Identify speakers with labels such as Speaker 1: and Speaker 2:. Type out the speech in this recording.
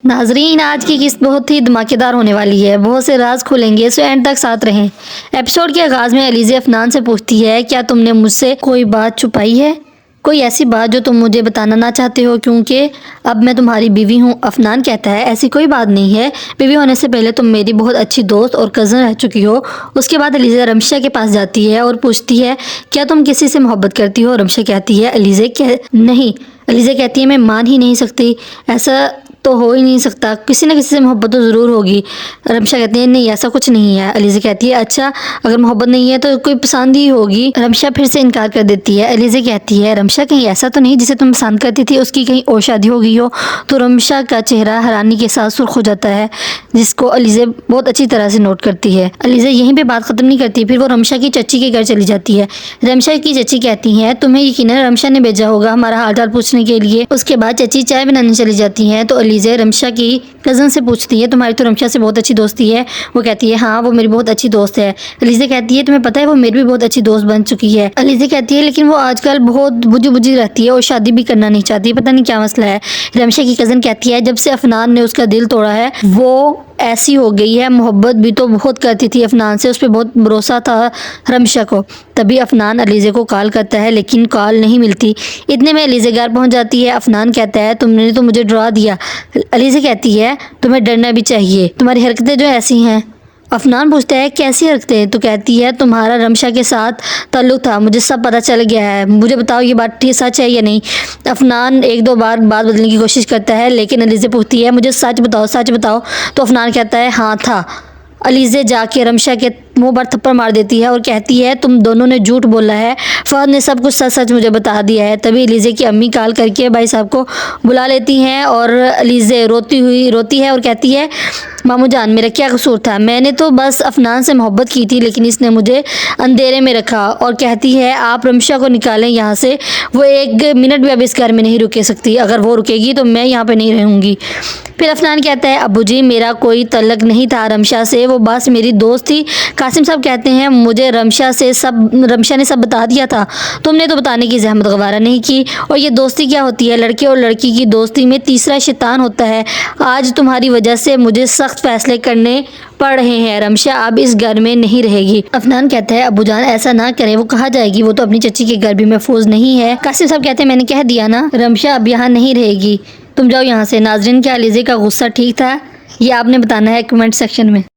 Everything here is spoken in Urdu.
Speaker 1: ناظرین، آج کی قسط بہت ہی دھماکےدار ہونے والی ہے، بہت سے راز کھلیں گے، سو اینڈ تک ساتھ رہیں۔ ایپیسوڈ کے آغاز میں علیزہ افنان سے پوچھتی ہے، کیا تم نے مجھ سے کوئی بات چھپائی ہے؟ کوئی ایسی بات جو تم مجھے بتانا نہ چاہتے ہو کیونکہ اب میں تمہاری بیوی ہوں؟ افنان کہتا ہے، ایسی کوئی بات نہیں ہے، بیوی ہونے سے پہلے تم میری بہت اچھی دوست اور کزن رہ چکی ہو۔ اس کے بعد علیزہ رمشا کے پاس جاتی ہے اور پوچھتی ہے، کیا تم کسی سے محبت کرتی ہو؟ رمشا کہتی ہے، نہیں۔ علیزہ کہتی ہے، میں مان ہی نہیں سکتی، ایسا تو ہو ہی نہیں سکتا، کسی نہ کسی سے محبت تو ضرور ہوگی۔ رمشا کہتی ہے، نہیں ایسا کچھ نہیں ہے۔ علیزہ کہتی ہے، اچھا اگر محبت نہیں ہے تو کوئی پسند ہی ہوگی۔ رمشا پھر سے انکار کر دیتی ہے۔ علیزہ کہتی ہے، رمشا کہیں ایسا تو نہیں جسے تم پسند کرتی تھی اس کی کہیں اور شادی ہو گئی ہو؟ تو رمشا کا چہرہ حیرانی کے ساتھ سرخ ہو جاتا ہے، جس کو علیزہ بہت اچھی طرح سے نوٹ کرتی ہے۔ علیزہ یہیں پہ بات ختم نہیں کرتی، پھر وہ رمشا کی چچی کے گھر چلی جاتی ہے۔ رمشا کی چچی کہتی ہیں، تمہیں یقیناً رمشا نے بھیجا ہوگا ہمارا حال چال پوچھنے کے لیے۔ اس کے بعد چچی چائے بنانے چلی جاتی ہیں تو علیزہ رمشا کی کزن سے پوچھتی ہے، تمہاری تو رمشا سے بہت اچھی دوستی ہے؟ وہ کہتی ہے، ہاں وہ میری بہت اچھی دوست ہے۔ علیزہ کہتی ہے، تمہیں پتہ ہے وہ میری بھی بہت اچھی دوست بن چکی ہے؟ علیزہ کہتی ہے، لیکن وہ آج کل بہت بجھی رہتی ہے اور شادی بھی کرنا نہیں چاہتی، پتہ نہیں کیا مسئلہ ہے۔ رمشا کی کزن کہتی ہے، جب سے افنان نے اس کا دل توڑا ہے وہ ایسی ہو گئی ہے، محبت بھی تو بہت کرتی تھی افنان سے، اس پہ بہت بھروسہ تھا رمشا کو۔ تبھی افنان علیزہ کو کال کرتا ہے لیکن کال نہیں ملتی۔ اتنے میں علیزہ گھر پہنچ جاتی ہے۔ افنان کہتا ہے، تم نے تو مجھے ڈرا دیا۔ علیزہ کہتی ہے، تمہیں ڈرنا بھی چاہیے، تمہاری حرکتیں جو ایسی ہیں۔ افنان پوچھتا ہے، کیسی حرکتیں؟ تو کہتی ہے، تمہارا رمشا کے ساتھ تعلق تھا، مجھے سب پتہ چل گیا ہے، مجھے بتاؤ یہ بات سچ ہے یا نہیں؟ افنان ایک دو بار بات بدلنے کی کوشش کرتا ہے لیکن علیزہ پوچھتی ہے، مجھے سچ بتاؤ۔ تو افنان کہتا ہے، ہاں تھا۔ علیزہ جا کے رمشا کے منہ پر تھپڑ مار دیتی ہے اور کہتی ہے، تم دونوں نے جھوٹ بولا ہے، فہد نے سب کچھ سچ مجھے بتا دیا ہے۔ تبھی علیزہ کی امی کال کر کے بھائی صاحب کو بلا لیتی ہیں اور علیزہ روتی ہے اور کہتی ہے، مامو جان میرا کیا قصور تھا، میں نے تو بس افنان سے محبت کی تھی لیکن اس نے مجھے اندھیرے میں رکھا۔ اور کہتی ہے، آپ رمشا کو نکالیں یہاں سے، وہ ایک منٹ بھی اب اس گھر میں نہیں رک سکتی، اگر وہ رکے گی تو میں یہاں پہ نہیں رہوں گی۔ پھر افنان کہتا ہے، ابو جی میرا کوئی تعلق نہیں تھا رمشا سے، وہ بس میری دوست تھی۔ قاسم صاحب کہتے ہیں، مجھے رمشا نے سب بتا دیا تھا، تم نے تو بتانے کی زحمت گوارا نہیں کی۔ اور یہ دوستی کیا ہوتی ہے؟ لڑکے اور لڑکی کی دوستی میں تیسرا شیطان ہوتا ہے۔ آج تمہاری وجہ سے مجھے سخت فیصلے کرنے پڑ رہے ہیں، رمشا اب اس گھر میں نہیں رہے گی۔ افنان کہتا ہے، ابو جان ایسا نہ کریں، وہ کہاں جائے گی؟ وہ تو اپنی چچی کے گھر بھی محفوظ نہیں ہے۔ قاسم صاحب کہتے ہیں، میں نے کہہ دیا نا، رمشا اب یہاں نہیں رہے گی، تم جاؤ یہاں سے۔ ناظرین، کیا علیزہ کا غصہ ٹھیک تھا؟ یہ آپ نے بتانا ہے کمنٹ سیکشن میں۔